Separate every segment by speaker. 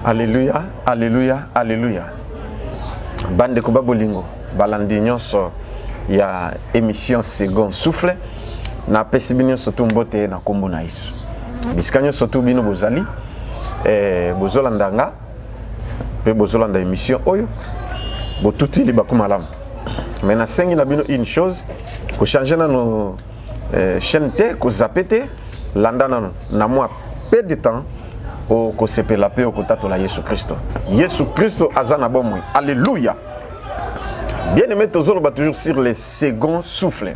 Speaker 1: Alléluia, alléluia, alléluia. Bande ko babolingo, balandi nyonso ya émission Second Souffle na pesibinyo sotu mbote na kombo na Yesu. Biskanyo sotu bino bozali bozolanda nga pe bozolanda émission oyo botuti li bakumalam. Mais na sengi na bino une chose ko changer na no chaîne te ko zapete landa na moi peu de temps au kosepela pe au kotatola Yesu Christo. Yesu Christo azana bomwe. Alléluia. Bien-aimé tozoloba toujours sur les seconds souffles.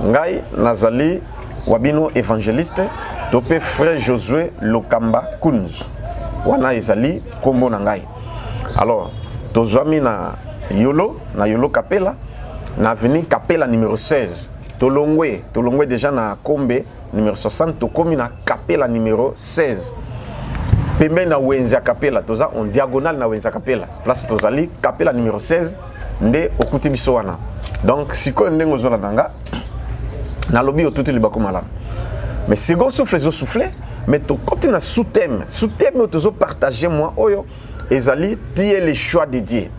Speaker 1: Ngai nazali wabino évangéliste topé frère Josué Lokamba Kunz. Wana ezali kombo na ngai. Alors tozwami na Yolo Kapela na avenue Kapela numéro 16. Tolongwe déjà na Kombe numéro 60 tokomi na Kapela numéro 16. Pembe na Wenza Kapela, toza en diagonale na Wenza Kapela. Place tozali Kapela numéro 16 nde okuti biso wana. Donc siko ndengo zola nanga na lobi otuti libako malam. Mais second souffle zo souffler, mais to continue na sous-thème tozo partager moi oyo ezali tie le choix de Dieu.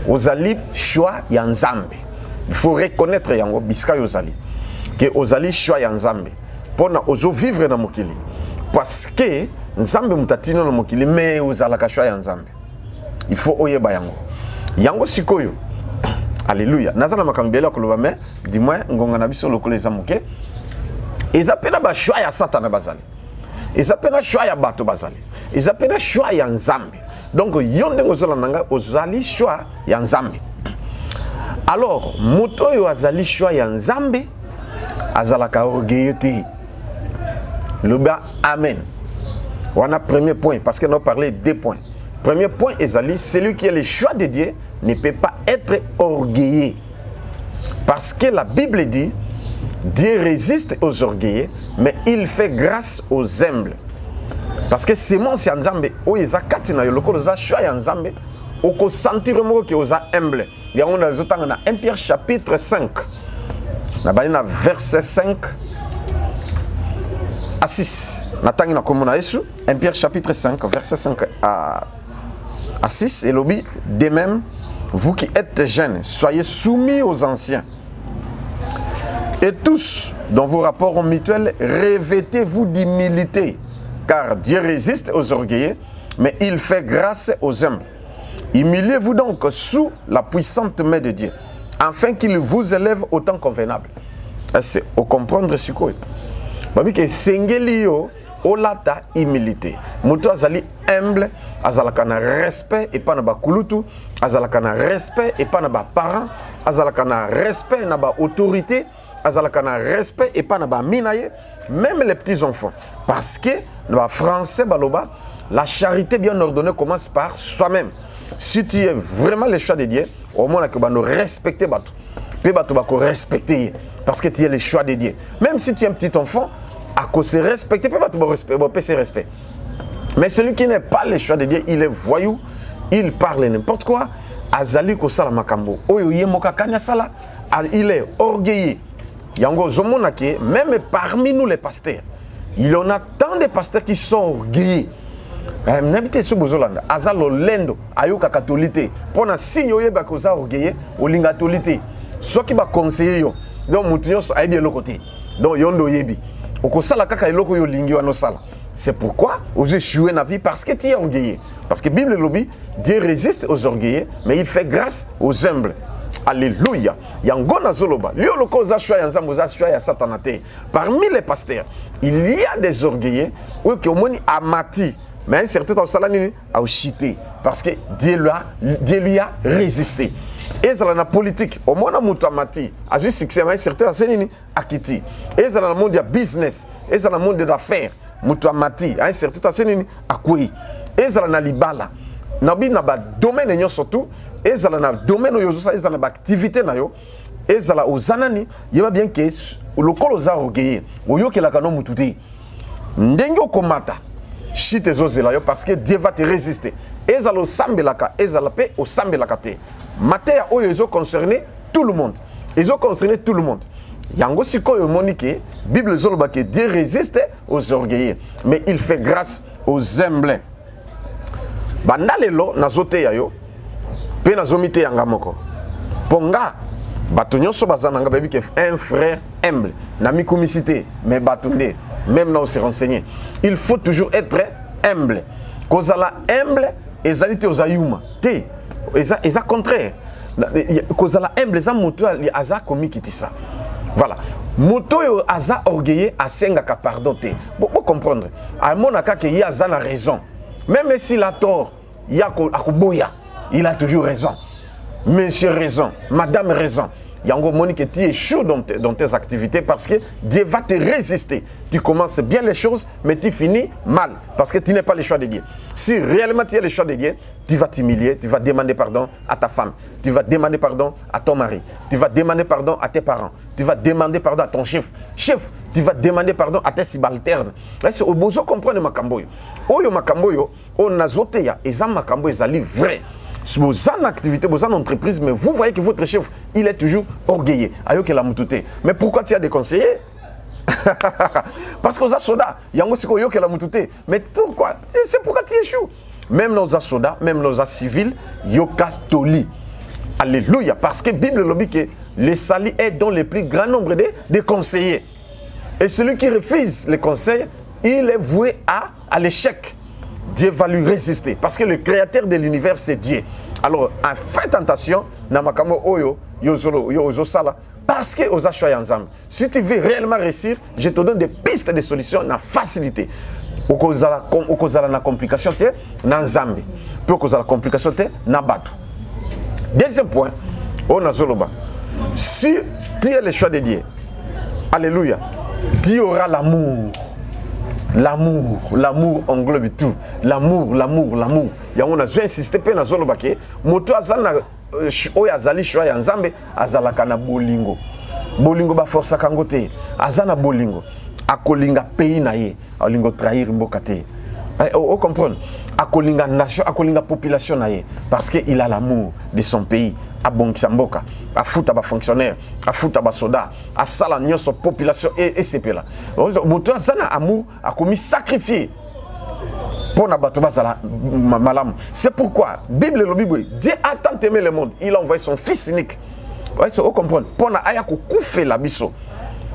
Speaker 1: Ozali choix ya Nzambe. Il faut reconnaître yango biska yozali que ozali choix ya Nzambe. Pona ozo vivre na mokili. Parce que Nzambe mutatino na mokili me ozala ka choix ya Nzambe. Il faut oyeba yango. Yango sikoyo. Alléluia. Nazana makambela koloba me dis-moi ngonga na biso lokolo eza moke. Ezapena ba choix ya Satan bazali. Ezapena choix ya bato bazali. Ezapena choix ya Nzambe. Donc yonde ngozola nanga ozali choix ya Nzambe. Alors moto yo azali choix ya Nzambe azala ka orgueilleux. Loba amen. On a premier point parce que nous parlé deux points. Premier point ezali, celui qui a le choix de Dieu ne peut pas être orgueilleux. Parce que la Bible dit Dieu résiste aux orgueilleux, mais il fait grâce aux humbles. Parce que c'est mon si Nzambe o eza katina yo lokolo za choix ya Nzambe o ko sentir mo que oza humble. Il y a on zotanga na 1 Pierre chapitre 5. Na balina verset 5 à 6. Natangi na komona Yesu, 1 Pierre chapitre 5 verset 5 à 6 et lobby de même vous qui êtes jeunes soyez soumis aux anciens. Et tous dans vos rapports mutuels revêtez-vous d'humilité car Dieu résiste aux orgueilleux mais il fait grâce aux humbles. Humiliez-vous donc sous la puissante main de Dieu afin qu'il vous élève au temps convenable. C'est au comprendre ce quoi. Babi que sengeli yo olata humilité. Moto azali humble, azalaka na respect et pas na ba kulutu, azalaka na respect et pas na ba parents, azalaka na respect na ba autorité, azalaka na respect et pas na ba minaye, même les petits enfants. Parce que le français baloba, la charité bien ordonnée commence par soi-même. Si tu es vraiment le choix de Dieu, au moins que nous respecter bato. Pe bato ba ko respecter parce que tu es le choix de Dieu. Même si tu es un petit enfant, à cause de respecter, peut pas se respect. Mais celui qui n'est pas le choix de Dieu, il est voyou, il parle n'importe quoi. Azali ko sala makambo. Oyo yemoka kanya sala, il est orgueilleux. Yango zomonake, même parmi nous les pasteurs, il y en a tant de pasteurs qui sont orgueilleux. N'habitez sous Bozolanda, azalo lendo, ayoka catholique. Pour un signe oyeba ko za orgueilleux, olinga catholique. Soit qui va conseiller yo, donc moutinyo so aibi le côté. Donc yondo yebi. C'est pourquoi vous échouez dans la vie parce que tu es orgueilleux. Parce que la Bible lobby, Dieu résiste aux orgueilleux, mais il fait grâce aux humbles. Alléluia. Parmi les pasteurs, il y a des orgueilleux qui ont amati. Mais un certain temps, a chité parce que Dieu lui a résisté. Et ça la politique, au moins mutamati, a juste succès, mais certains c'est akiti. Et ça dans le monde du business, et ça dans le monde de l'affaire, mutamati, a un certain temps c'est akui. Et ça dans libala. Nabi na ba domaine nyo surtout, et ça dans le domaine yo ça, et ça dans activité na yo, et ça là aux zanani, il va bien que le colosa orgueilleux, au yo que la canon mututi. Ndengo komata. Chite zozela parce que Dieu va te résister. Ezalo sambelaka, ezalape au sambelaka te. Matéa oyo ezo concerné tout le monde. Ils ont concerné tout le monde. Yango siko yo monique, Bible zoloba que Dieu résiste aux orgueilleux, mais il fait grâce aux humbles. bandalelo nazote yayo pe nazomite yanga moko ponga bato nyonso bazananga babi que un frère humble na mikumicité mais batunde même là on se renseigner il faut toujours être humble kozala humble ezali te ozayuma te eza contraire kozala humble eza moto aza komikitisa voilà moto yo aza orgueilleux asengaka pardon te bon comprendre amonaka ke ye aza na raison même s'il a tort ya akoboya il a toujours raison monsieur raison madame raison yango moni que tu échoues dans tes activités parce que Dieu va te résister. Tu commences bien les choses, mais tu finis mal parce que tu n'es pas le choix de Dieu. Si réellement tu es le choix de Dieu, tu vas t'humilier, tu vas demander pardon à ta femme, tu vas demander pardon à ton mari, tu vas demander pardon à tes parents, tu vas demander pardon à ton chef, tu vas demander pardon à tes subalternes. Est-ce que vous comprenez makambo yo? Oyo makambo yo, on a zoté ya, eza makambo ezali vrai. Vous avez une activité, vous avez une entreprise, mais vous voyez que votre chef, il est toujours orgueilleux. Mais pourquoi tu as des conseillers? Parce que vous avez soda, il y a aussi que la moutoute. Mais pourquoi? C'est pourquoi tu échoues. Même nos soda, même nos civils, yoka toli. Alléluia. Parce que la Bible dit que le salut est dans le plus grand nombre de conseillers. Et celui qui refuse les conseils, il est voué à l'échec. Dieu va lui résister parce que le créateur de l'univers c'est Dieu. Alors, faites attention, namakamo oyo yozo sala parce que oza choya ensemble. Si tu veux réellement réussir, je te donne des pistes de solutions na facilité. Okozala na complication te na nzambe. Puis okozala complication te na bato. Deuxième point, on a zoloba. Si tu es le choix de Dieu, alléluia, Dieu aura l'amour. L'amour englobe tout. L'amour. Ya on a insisté pe na zolo bake. Moto azana oya azali choix ya nzambe azala kana bolingo. Bolingo ba force kangote. Azana bolingo. Akolinga pays na ye. Alingo trahir mboka te. On comprend. Akolinga nation, akolinga population na ye parce que il a l'amour de son pays. A bonkisa mboka, a futa ba fonctionnaire, a futa ba soda, a sala nyoso population et c'est là. Moto azana amour a commis sacrifier pour na bato bazala malam. C'est pourquoi Bible le Bible Dieu a tant aimé le monde, il a envoyé son fils unique. Ouais, on comprend. Pour na aya ko kufe la biso.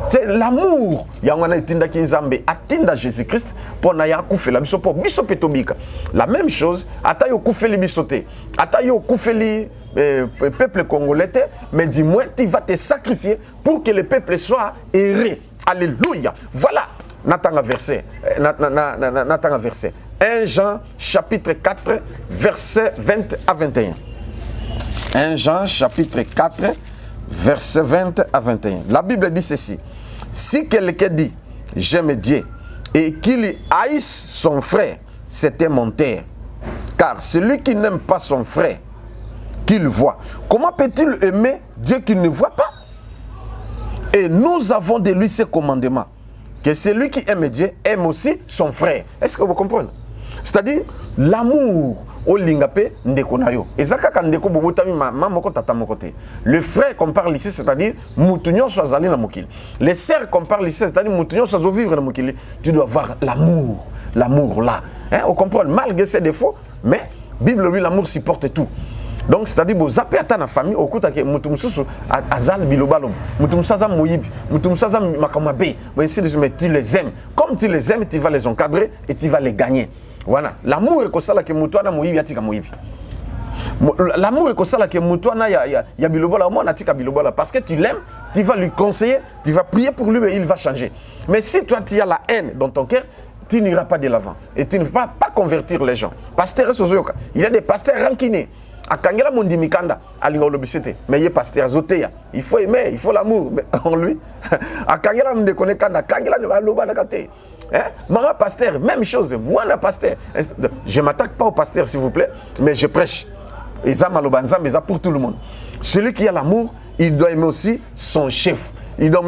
Speaker 1: C'est l'amour. Yangwana itinda kinzambe atinda Jésus-Christ pour na ya kufe la biso pour biso petobika. La même chose, ata yo kufe li bisote. Ata yo kufe li peuple congolais, mais dis-moi, tu vas te sacrifier pour que le peuple soit erré. Alléluia. Voilà. Natanga verset. 1 Jean chapitre 4 verset 20 à 21. 1 Jean chapitre 4 verset 20 à 21. La Bible dit ceci. Si quelqu'un dit j'aime Dieu et qu'il haïsse son frère, c'est un menteur. Car celui qui n'aime pas son frère, qu'il voit, comment peut-il aimer Dieu qu'il ne voit pas? Et nous avons de lui ce commandement, que celui qui aime Dieu aime aussi son frère. Est-ce que vous comprenez? C'est-à-dire l'amour au lingape ndeko na yo. Ezaka ka ndeko bobotami mamoko tata mokote. Le frère qu'on parle ici, c'est-à-dire mutunyo swazali na mokili. Les sœurs qu'on parle ici, c'est-à-dire mutunyo swazo vivre na mokili. Tu dois avoir l'amour, l'amour là. Hein, on comprend malgré ses défauts, mais Bible lui l'amour supporte tout. Donc c'est-à-dire bo zape ata na famille okuta ke mutu mususu azal bilobalo mutu musaza moyibi mutu musaza makamabe mais tu les aimes comme tu les aimes tu vas les encadrer et tu vas les gagner. Voilà, l'amour est comme ça que mutu ana moyibi atika moyibi. L'amour est comme ça que mutu ana ya bilobala moi atika bilobala parce que tu l'aimes, tu vas lui conseiller, tu vas prier pour lui et il va changer. Mais si toi tu as la haine dans ton cœur, tu n'iras pas de l'avant et tu ne vas pas convertir les gens. Pasteur Sozoyoka, il y a des pasteurs rancuniers. Akangela mundi mikanda alinga olobisete mais il est pasteur zoteya il faut aimer il faut l'amour mais en lui akangela mde konekanda akangela ne baloba nakate hein maman pasteur même chose moi na pasteur je m'attaque pas au pasteur s'il vous plaît mais je prêche eza maloba nzambe eza pour tout le monde. Celui qui a l'amour il doit aimer aussi son chef. Il doit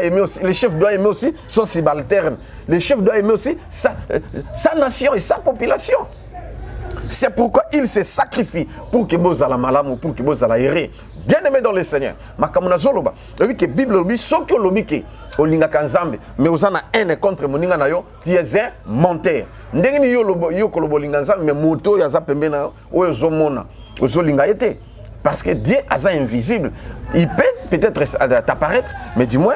Speaker 1: aimer aussi, le chef doit aimer aussi son subalterne. Le chef doit aimer aussi sa nation et sa population. C'est pourquoi il se sacrifie pour que vous allez malam pour que vous allez errer. Bien aimé dans le Seigneur. Makamuna zoloba. Oui que Bible lobi soki lobi que olingaka nzambe mais ozana haine contre moninga na yo, tu es un menteur. Ndenge ni yo kolobolinga nzambe mais moto ya za pembe na yo oyo zomona ozolinga ete parce que Dieu est invisible. Il peut peut-être t'apparaître mais dis-moi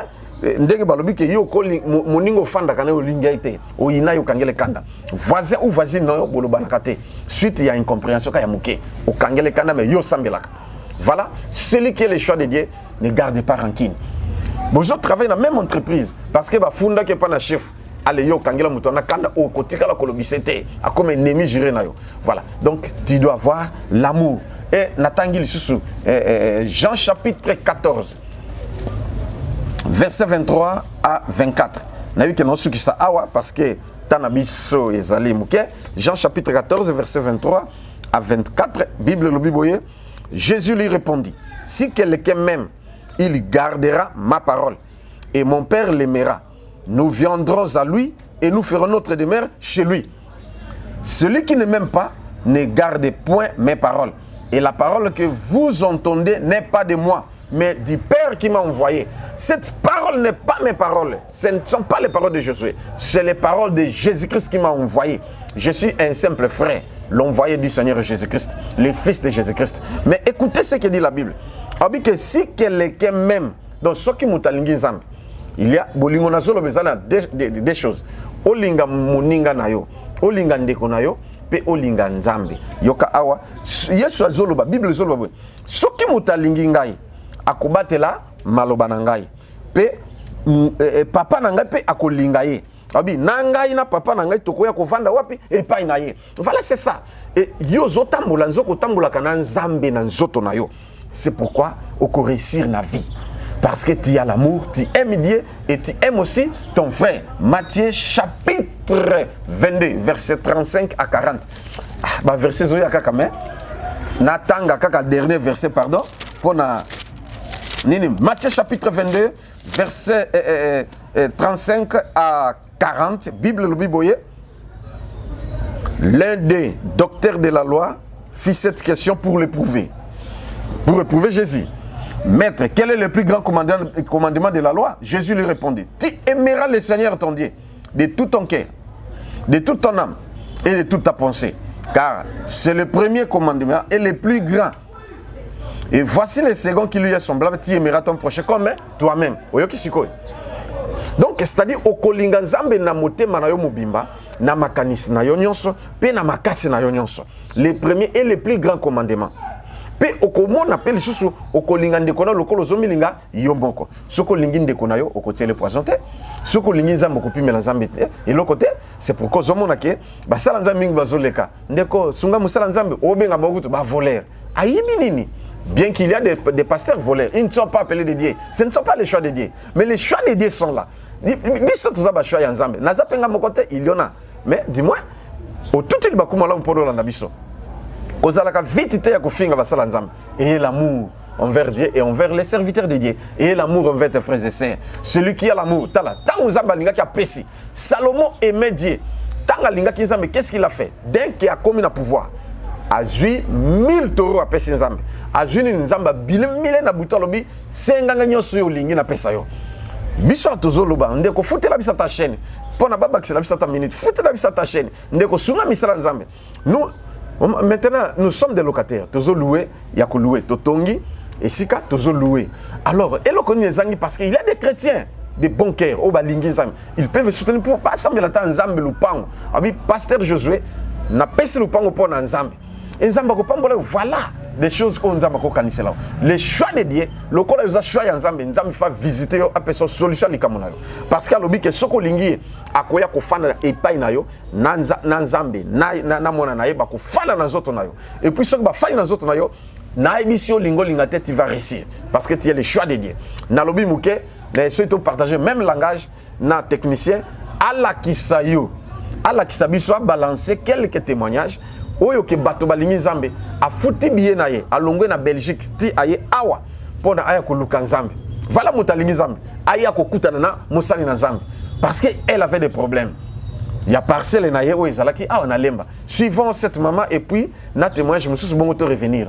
Speaker 1: ndenge balobi ke yo ko moningo fanda kana olinga ete oyina yo kangele kanda voisin ou voisine no bolobana te suite il y a incompréhension ka ya muke o kangele kanda mais yo sambelaka. Voilà, celui qui a le choix de Dieu ne garde pas rancune. Bonjour, travaille dans la même entreprise parce que funda ke pas na chef allez yo kangela mutona kanda o kotika la kolobisete a comme ennemi géré na yo. Voilà. Donc tu dois avoir l'amour. Et natangi lisusu Jean chapitre 14 verset 23 à 24. Na eu que non qui ça awa parce que tanabiso ezali muke. Jean chapitre 14 verset 23 à 24, Bible le Biboye. Jésus lui répondit: si quelqu'un m'aime, il gardera ma parole et mon Père l'aimera. Nous viendrons à lui et nous ferons notre demeure chez lui. Celui qui ne m'aime pas ne garde point mes paroles. Et la parole que vous entendez n'est pas de moi, mais du Père qui m'a envoyé. Cette parole n'est pas mes paroles. Ce ne sont pas les paroles de Josué. C'est les paroles de Jésus-Christ qui m'a envoyé. Je suis un simple frère, l'envoyé du Seigneur Jésus-Christ, le Fils de Jésus-Christ. Mais écoutez ce que dit la Bible. On dit que si quelqu'un m'aime, donc ce qui m'outalingin zambi, il y a des choses. Olinga muninga nayo, olinga ndeko nayo, pe olinga nzambe. Yoka awa, Yesu azoloba, Bible zoloba. Soki mutalingi ngai, akobatela maloba na ngai. Pe papa na ngai pe akolinga ye. Abi nangai na papa na ngai tokoya kovanda wapi epai na ye. Voilà, c'est ça. Et yo zotambola nzoko tambola kana nzambe na nzoto na yo. C'est pourquoi oko réussir na vie. Parce que tu as l'amour, tu aimes Dieu et tu aimes aussi ton frère. Matthieu chapitre 22, verset 35 à 40. Bah, verset Zoya Kakame. Natanga Kaka, dernier verset, pardon. Pour Matthieu chapitre 22, verset 35 à 40. Bible le Biboye. L'un des docteurs de la loi fit cette question pour l'éprouver. Pour éprouver Jésus. Maître, quel est le plus grand commandement de la loi? Jésus lui répondit: tu aimeras le Seigneur ton Dieu de tout ton cœur, de toute ton âme et de toute ta pensée. Car c'est le premier commandement et le plus grand. Et voici le second qui lui est semblable: tu aimeras ton prochain comme toi-même. Donc, c'est-à-dire, okolinga nzambe na motema na yo mobimba, na makanisi na yo nyonso, pe na makasi na yo nyonso. Le premier et le plus grand commandement. Pe okomona appelle susu okolinga ndeko na lokolo zomilinga yomboko. Soko lingi ndeko na yo okotiele poison te. Soko lingi nzambe kopimela nzambe te. Et l'autre c'est pourquoi zomona ke ba sala nzambe mingi bazoleka. Ndeko sunga musala nzambe obenga makutu ba voleur. Ayibi nini? Bien qu'il y a des pasteurs voleurs, ils ne sont pas appelés de Dieu. Ce ne sont pas les choix de Dieu. Mais les choix de Dieu sont là. Biso tous aba choix ya nzambe. Nazapenga mokote il y en a. Mais dis-moi, au tout il bakuma la mpodo la nabiso. Kozalaka vite te ya kofinga basala nzambe. Et l'amour envers Dieu et envers les serviteurs de Dieu. Et l'amour envers tes frères et sœurs. Celui qui a l'amour, tala, tant nzambe linga ki a pesi. Salomon aimait Dieu. Tant linga ki nzambe, qu'est-ce qu'il a fait? Dès qu'il a commis le pouvoir, a joué 1000 taureaux à pesi nzambe. A joué nzambe bile na buta lobi, senganga nyoso yo lingi na pesa yo. Biso tozoloba ndeko futela bisa ta chaîne. Pona baba ki la bisa ta minute, futela bisa ta chaîne. Ndeko sunga misala nzambe. Nous maintenant, nous sommes des locataires. Tozo loué, yako loué. Totongi, et sika, tozo loué. Alors, et le parce qu'il y a des chrétiens, des bons cœurs, ils peuvent soutenir pour pas sembler la temps nzambe lupango. Abi pasteur Josué n'a pas si lupango pour nzambe. Et nzambe ko pambola, voilà des choses qu'on nzambe ko kanisela. Les choix de Dieu, le kola yoza choix ya nzambe, nzambe fa visiter yo apeso solution likamona yo. Parce que lobi ke soko lingi akoya ko fana epai na yo, na nzambe, na mona na ye ba ko fana na zoto na yo. Et puis soko ba fana na zoto na yo, na émission lingo linga tête tu vas réussir parce que tu as le choix de Dieu. Na lobi muke, na surtout partager même langage na technicien ala kisayo. Ala kisabiso a balancer quelques témoignages. Oyo ke bato balingi nzambe afuti biye na ye alongwe na Belgique ti aye awa pona aya ko luka nzambe. Voilà mutalingi nzambe aya ko kutana na musali na nzambe parce que elle avait des problèmes. Il y a parcelle na ye o ezalaki awa na lemba. Suivons cette maman et puis na témoin je me suis bon auto revenir.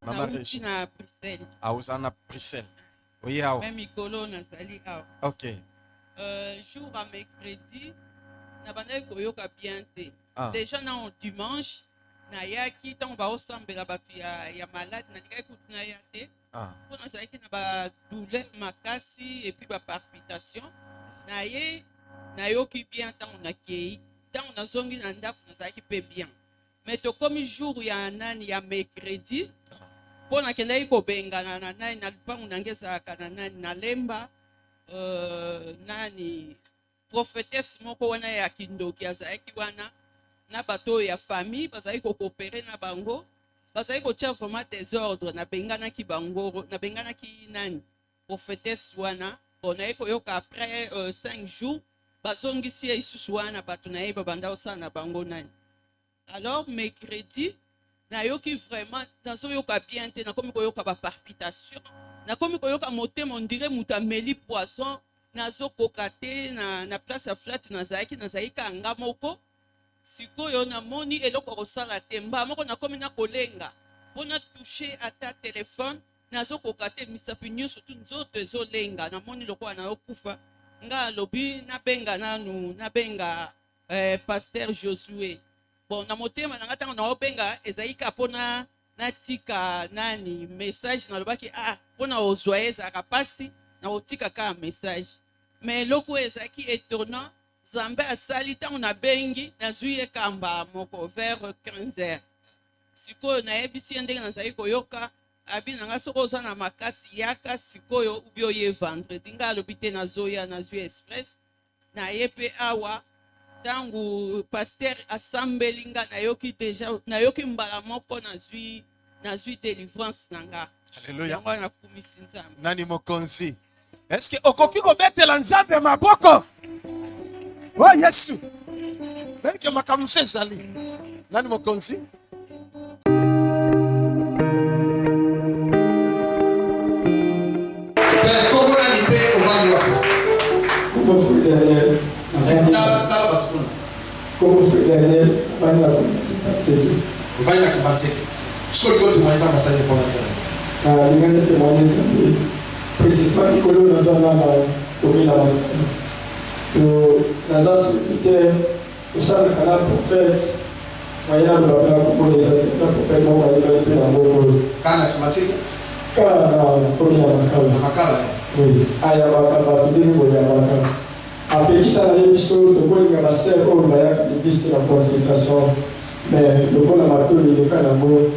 Speaker 2: Maman Regina Ah, vous en avez pris. Oui, ah.
Speaker 3: Même Mikolo Nazali.
Speaker 2: Ok.
Speaker 3: Jour à mercredi, na banda koyoka bien te. Déjà na dimanche, na yaki tant ba osambela batu ya malade na likai kutuna ya te. Pour na zaki na ba douleur makasi et puis ba palpitation. Na ye na yoki bien tant na kei, tant na zongi na ndako na zaki pe bien. Mais to comme jour ya nani ya mercredi, pour na kenda iko bengana na nani na lupangu nangeza kana nani na lemba. Nani prophétesse moko wana ya kindoki azaki wana na bato ya famille bazali ko coopérer na bango bazali ko tia vraiment désordre na bengana ki bango na bengana ki nani prophétesse wana on a koyoka après 5 jours bazongisi ya isusu wana bato na ye babanda osala na bango nani. Alors mercredi na yoki vraiment nazo yoka bien te na komi koyoka ba palpitation na komi koyoka motema on dirait mutameli poisson nazo kokate na place ya flat na zaika anga moko sikoyo na moni eloko kosala temba moko na komi na kolenga pona toucher ata téléphone nazo kokate misapi nyonso tu nzoto ezolenga na moni loko na okufa nga lobi na benga pasteur Josué bon na motema na ngata na obenga ezaika pona natika nani message na lobaki pona ozoye za kapasi na otika ka message mais loko ezaki étonnant Zambé asali tant on a bengi na zuye kamba moko vers 15h sikoyo na ebisi ndenge na zai koyoka abi na ngasoko za na makasi yaka sikoyo ubio ye vendredi nga lobite na zoya na zuye express na yepe awa tangu pasteur assembelinga na yoki déjà na yoki mbala moko na zui délivrance nanga.
Speaker 2: Alléluia.
Speaker 3: Nanga
Speaker 2: nani mokonzi. Est-ce que okoki ko betela nzambe maboko? Oh Yesu. Même que makamuse zali. Nani mokonzi?
Speaker 4: Comment on a libéré au Valua? Comment fait dernier? Comment fait dernier? Vai na kibateke. Sio kwa tumaliza masali kwa nafanya. Ningane témoigner ça. Précisément Nicolo nous en a commis la mort. Nous avons sollicité au sein du canal prophète. Moyen de la pour les prophètes non va y la mort. Kana kibateke. Kana commis la makala. Makala. Oui. Aya makala tu dis pour ya makala. Après ça la émission de quoi la sœur au la l'église de la consultation. Mais le bon amateur il est quand même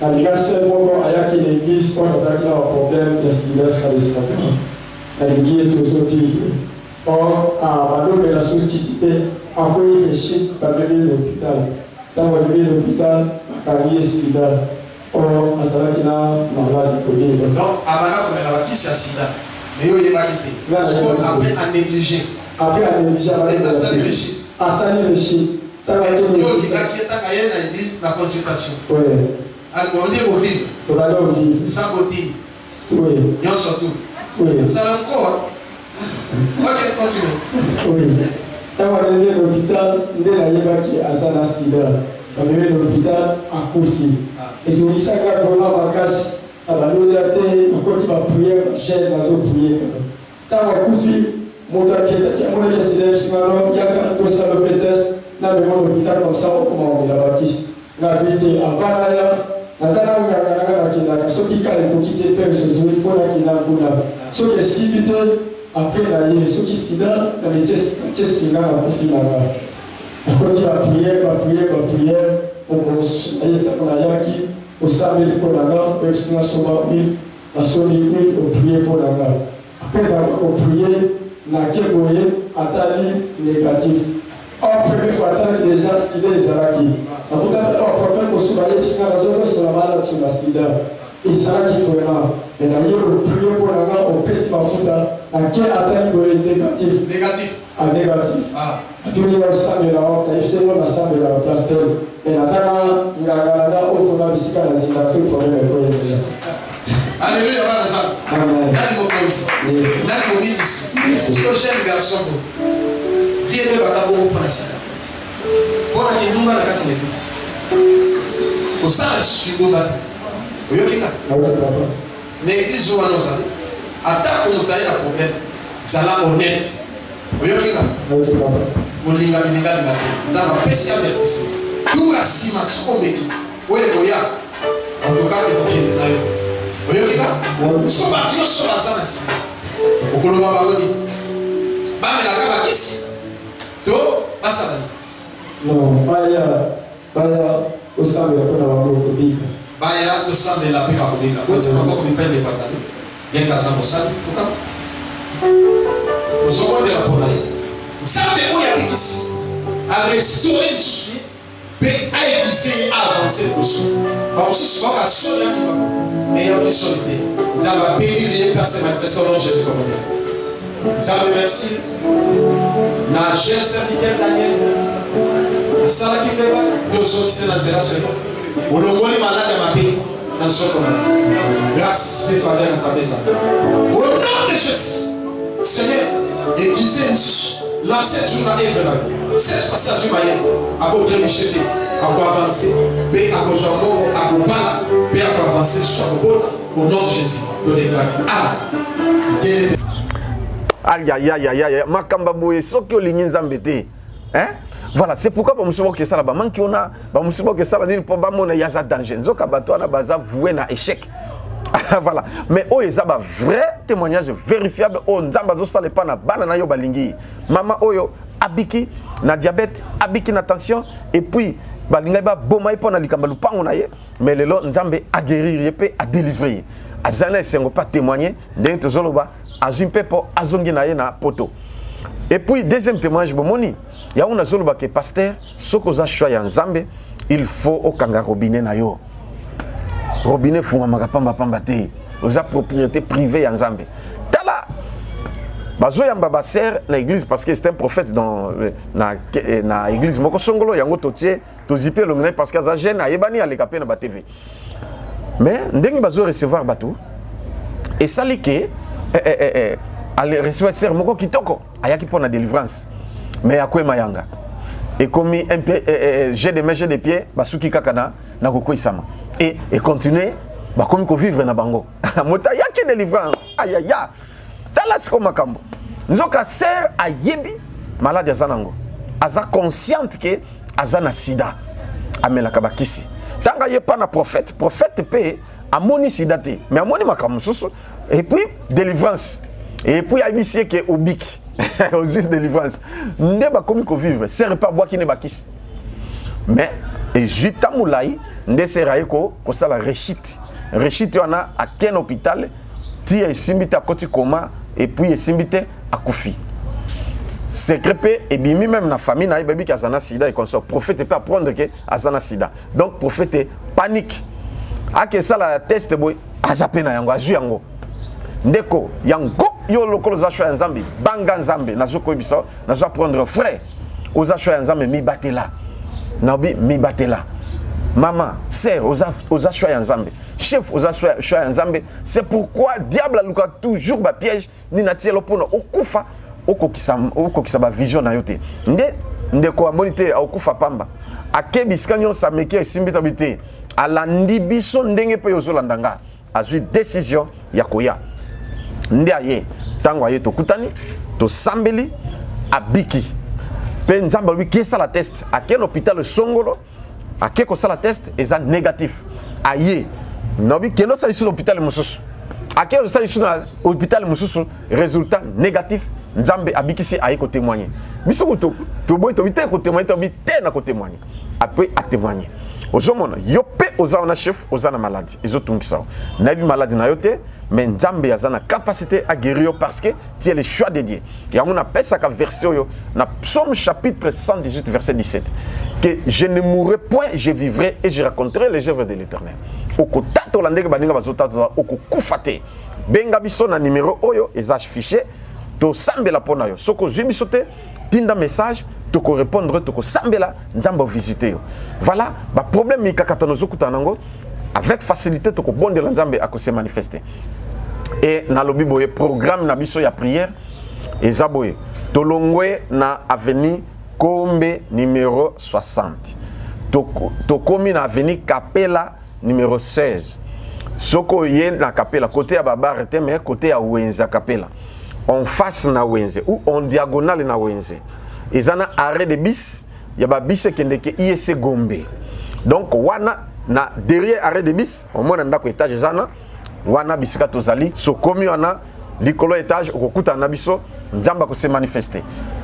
Speaker 4: na ligase moko ayaki l'église kwa nazaki na problème ya silence kalisaka na ligie toujours vivre or bado la sollicité envoyer les chiffres dans l'hôpital dans l'hôpital akalié sida or azalaki na malade kodeba
Speaker 2: donc abana ko la kisi ya sida mais yo yebaki te après à négliger
Speaker 4: asali le chiffre
Speaker 2: yo likaki taka ye na église na consultation
Speaker 4: ouais.
Speaker 2: Alors on est au vivre.
Speaker 4: On va au vivre.
Speaker 2: Saboti.
Speaker 4: Oui.
Speaker 2: Yon surtout.
Speaker 4: Oui.
Speaker 2: Ça encore. Ok, continue.
Speaker 4: Oui. Quand on est à l'hôpital, il est là qui a Asana Sida. On est à l'hôpital à Koufi. Et je dis ça vraiment ma casse. À la loyauté, quand il va prier, j'ai la zone prier. Quand on a Koufi, mon gars qui a mon gars qui s'élève sur ma langue, il y a un dos à l'hôpital. Là, le monde hôpital comme ça, on commande la bâtisse. La vérité, avant là, nazala ngaka nakendaka soki kala ekoki te père Jésus mpo nakenda kuna soki esimbi te apres na ye soki sida natie singa nakufi nanga nakoti bapriere ayetako nayaki osambeli mpo nanga oyebisinga soba huile basoni huile oprie mpo nanga apres ezalaka koprie nake boye atali négatif en première fois atali déjà sida ezalaki nakutaka prophète kosuba yebisinga nazokosola bana sur la sida ezalaki vraiment mais na ye oprie mpo nanga opesi mafuta nake atali boye négatif atuni osambela nayebisengo nasambela pasteur mais nazala nganga nanga ofona bisika na zinga so problème ekoyedeja.
Speaker 2: Alléluia,
Speaker 4: Amen.
Speaker 2: Nani mokonzi. Nani mobisi. Sio jeune garçon. Vie de bakabo panasika. Bora kindumba na kati l'église. Osala sudo bata. Oyokinga. l'église où on ozali ata komotaye na problème zala honnête oyokika molinga mininga libate nzamba pesi avertissement tunga sima soko meki oye koya en tout cas ekokende na yo oyokika so bato nyonso baza na sima okoloba bango nini bamelaka bakisi to basala
Speaker 4: non baya osambela mpona bango kobika
Speaker 2: baya tosambela mpe bakobika kotia maboko mipende bazali yenga aza mosali fuka ozokondela mpona ye nzambe oyo abikisi arestore lisusu mpe aekise ye aavance liboso bamosusu bakasola liba me yoki soli te nzambe abelili ye place manifeste au nom de Jésus comme nzambe merci na jeune serviteur Daniel asalaki mbeba tozokise na nzela solo olongoli malade ya mabe na nsokoma grâce mpe faveur na nzambe ezala au nom de Jésus Seigneur église lisusu lancez toujours na œuvre na vie cette fois-ci azwi mayele akotrebiche te akoavance mpe akozwa mbongo akobala mpe akoavance lisusu akobona au nom de Jésus todéclare amen.
Speaker 1: Aïe, aïe, aïe, aïe, aïe, makamba boye, soki olingi nzambe te. Hein? Voilà, c'est pourquoi ba musubo ke sala ba manki ona, ba musubo ke sala nini po ba mona yaza danger. Nzoka bato na baza voué na échec. Voilà, mais oh eza ba vrai témoignage vérifiable oh nzamba zo sala pa na bana na yo balingi. Mama oyo abiki na diabète, abiki na tension et puis balinga ba boma ipo na likamba lupango na ye, mais lelo nzambe a guérir yepé a délivrer. Azana esengo pas témoigner ndenge tozoloba azwi mpepo azongi na ye na poto. Et puis deuxième témoignage bomoni ya una zoloba ke pasteur soko za choix ya nzambe il faut okanga robinet na yo. Robinet fuma makapamba pamba te oza propriété privée ya nzambe. Tala bazo yamba ba ser na église parce que c'est un prophète dans na église moko songolo yango totie tozipe longné parce que za jeune ayebani aleka pe na ba TV. Mais ndenge bazo recevoir batou et sali ke aller recevoir ser moko kitoko ayaki pona délivrance mais akwe mayanga et comme j'ai des mains j'ai des pieds basuki kakana na koko isama et continuer ba comme ko vivre na bango mota yaki délivrance aïe aïe tala siko makambo nzoka ser ayebi malade azanango aza consciente que azana sida amela kabakisi tanga ye pas na prophète pe amoni sida te mais amoni makambo susu et puis délivrance et puis abisie que obik aux juste délivrance nde ba komi ko vivre ser pas bois qui ne bakisi mais et juta mulai nde seraye ko sala rechite wana à quel hôpital ti esimbita koti koma et puis esimbite akufi secret et bimi même na famille na baby ki azana sida et consort prophète peut apprendre que azana sida donc prophète panique ake sala test boy azape na yango azu yango ndeko yango yo lokolo za choix nzambe banga nzambe nazo ko biso nazo prendre frère oza choix nzambe mi batela nabi mi batela maman sœur oza choix nzambe chef oza choix nzambe c'est pourquoi diable a luka toujours ba piège ni na tielo pona okufa okokisa ba vision na yote ndeko amonite okufa pamba akebisika nyonso ameki esimbita bite alandi biso ndenge pe yozolanda nga azwi décision ya koya nde aye tango aye tokutani tosambeli abiki pe nzamba lui kesa la test ake l'hôpital songolo ake ko sala test eza négatif aye nobi keno sa isu l'hôpital mususu ake sa isu na hôpital mususu résultat négatif nzambe abikisi aye ko témoigner biso to boy to bité ko témoigner to bité na ko témoigner après à témoigner ozomona yo pe oza na chef oza na maladie ezotungisa na bi maladie na yote mais nzambe azana capacité à guérir parce que tu es le choix de Dieu ya on appelle ça ka version yo na Psaume chapitre 118 verset 17 que je ne mourrai point je vivrai et je raconterai les œuvres de l'Éternel okotata olandeke baninga bazotata okukufate benga biso na numéro oyo eza affiché to sambela pona yo soko zwi biso te tinda message toko répondre toko sambela nzambo visiter yo voilà ba problème mikakata nozokuta nango avec facilité toko bondela nzambe ako se manifester et na lobi boye programme na biso ya prière eza boye tolongwe na avenue Kombe numéro 60 tokomi na avenue Kapela numéro 16 soko ye na kapela côté ya babare te mais côté ya wenze kapela en face na wenze ou en diagonale na wenze ezana arrêt de bis ya ba bis kendeke IEC Gombe donc wana na derrière arrêt de bis au moins ndako étage ezana wana bisika tozali sokomi wana likolo étage okokuta na biso nzamba ko se manifester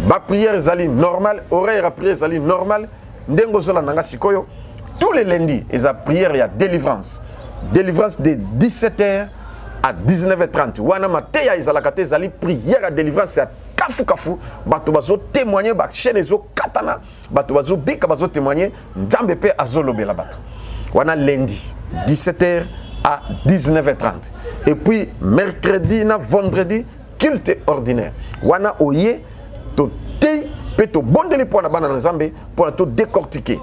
Speaker 1: ba prière ezali normal horaire ya prière ezali normal ndengo zola nanga sikoyo tous les lundis eza prière ya délivrance de 17h à 19h30 wana mateya ezalaka te ezali prière ya délivrance ya kafu bato bazo témoigner ba chaîne ezo katana bato bazo bika bazo témoigner nzambe pe azolobela bato wana lundi 17h à 19h30 et puis mercredi na vendredi culte ordinaire wana oye to te pe to bondeli pona bana nzambe pona to décortiquer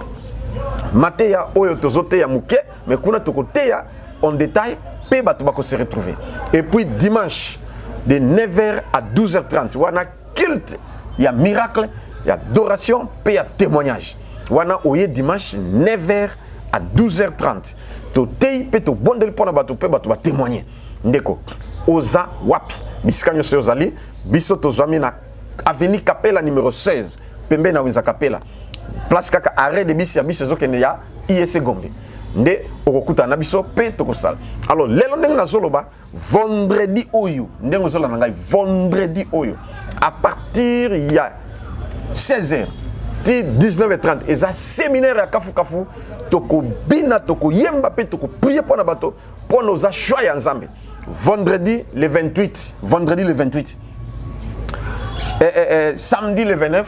Speaker 1: mateya oyo tozote ya muke mais kuna to koteya en détail pe bato bako se retrouver et puis dimanche de 9h à 12h30 wana culte ya miracle ya adoration pe ya témoignage wana oye dimanche 9h à 12h30 to tei pe to bondeli pona bato pe bato ba témoigner ndeko oza wapi bisika nyonso ozali biso tozwami na avenue Capella numéro 16 pembe na wiza Capella place kaka arrêt de bis ya biso ezokende ya IEC Gombe nde okokuta na biso pe tokosala alors lelo ndenge nazoloba vendredi oyo ndenge ozola na ngai vendredi oyo à partir ya 16h 19h30 eza séminaire ya kafu tokobina tokoyemba pe tokoprier pona bato pona oza choix ya nzambe vendredi le 28 samedi le 29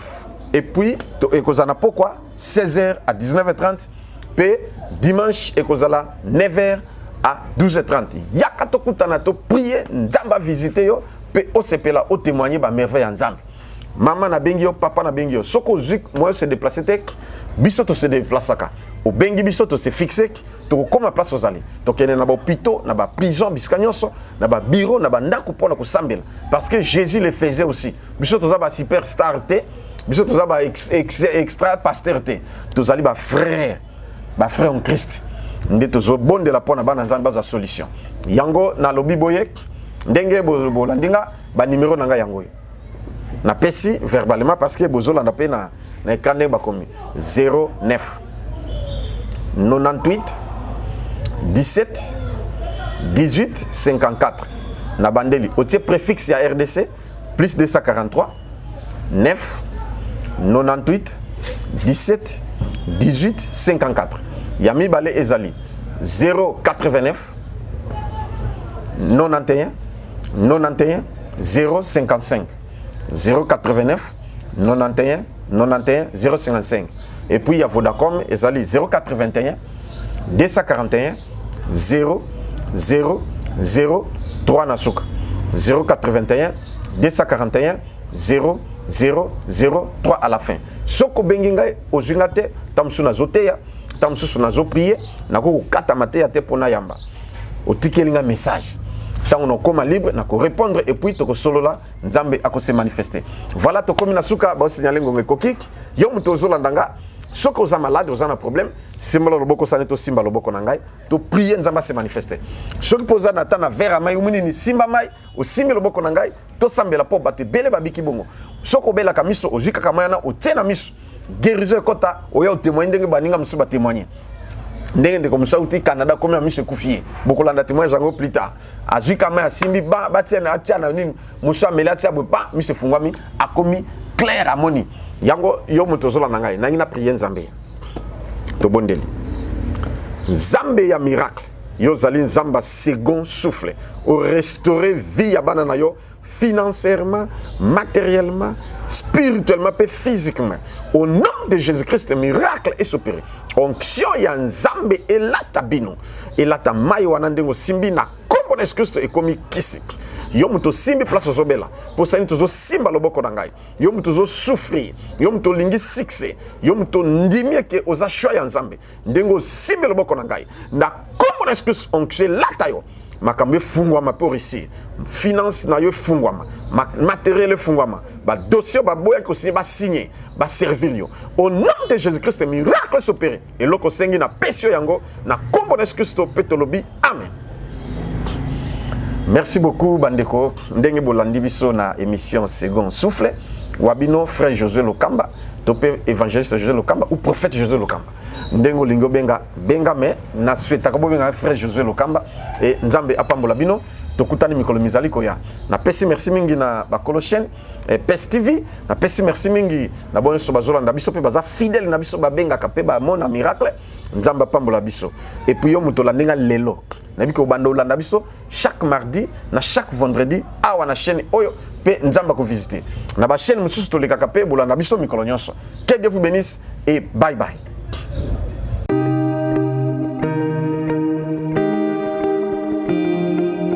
Speaker 1: et puis ekozana pourquoi 16h à 19h30 pe dimanche ekozala 9h à 12h30 yaka tokutana to prier nzamba visiter yo pe osepela o témoigner ba merveille ya nzambe maman na bengi yo papa na bengi yo soko zik moi se déplacer tek biso to se déplacaka o bengi biso to se fixer to koma place ozali to kene na ba hôpital na ba prison bisika nyonso na ba bureau na ba ndako pona ko sambela parce que Jésus le faisait aussi biso to za ba superstar te biso to za ba extra pasteur te to zali ba frère en Christ nde to zo bonde la pona bana nzamba za solution yango na lobi boye ndenge bolandinga ba numéro nanga yango na pesi verbalement parce que bozola na pe na écran ba komi 09 98 17 18 54 na bandeli otie préfixe ya RDC plus 243 9 98 17 18 54 Yami Balé Ezali 089 91 91 055 089 91 91 055 et puis il y a Vodacom Ezali 081 241 0 0 0 3 Nasuka 081 241 0 0 0 3 à la fin soko benginga ozungate tamsuna zoteya tamsuna zo prier nako kata mateya te pona yamba otikelinga message tant on koma libre nako répondre et puis toko solola nzambe ako se manifester voilà to komi na suka ba signaler ngombe kokik yo muto zolandanga soko za malade oza na problème simba loboko saneto simba loboko na ngai to prier nzamba se manifester soki poza na tana vera mai umuni ni simba mai o simba loboko na ngai to sambela po bate bele babiki bongo soko bela kamiso ozika kamayana o tena miso guérison kota oya témoigner ndenge baninga musu ba témoigner ndenge ndeko musa uti Canada comme amiso kufie bokolanda témoin jango plus tard azika mai asimbi ba batiana atiana nini musa melati abo ba miso fungwami akomi clair amoni yango yo muto zola na ngai nangi na prier nzambe to bondeli nzambe ya miracle yo zali nzamba second souffle au restaurer vie ya bana na yo financièrement, matériellement, spirituellement et physiquement. Au nom de Jésus-Christ, miracle est opéré. Onction ya nzambe elata bino. Elata mayo wanandengo simbi na kombo na Christ e komi kisi. Yo muto simbi place ozobela. Po sani tozo simba loboko na ngai. Yo muto zo souffrir. Yo muto lingi succès. Yo muto ndimie ke oza choix ya nzambe. Ndengo simbi loboko na ngai. Na kombo na Christ onction elata yo. Makambe fungwama pour ici finance na yo fungwama matériel fungwama ba dossier ba boya ko signer ba signer ba servir yo au nom de Jésus-Christ miracle s'opérer et loko sengi na pesio yango na kombo na Christ petolobi amen Merci beaucoup bandeko ndenge bolandi biso na émission Second Souffle wabino frère Josué Lokamba topé évangéliste Josué Lokamba ou prophète Josué Lokamba ndengo lingo benga mais na souhaita ko benga frère Josué Lokamba et nzambe apambola bino tokutani mikolo mizali koya na pesi merci mingi na ba Colossiens et PES TV na pesi merci mingi na bonyo so bazolanda biso pe baza fidèle na biso ba benga ka pe ba mona miracle nzambe apambola biso et puis yo muto landenga lelo nabiko bando olanda biso chaque mardi na chaque vendredi awa na chaîne oyo pe nzamba ko visiter na ba chaîne mususu to lekaka pe bolanda biso mikolo nyonso que Dieu vous bénisse et bye bye.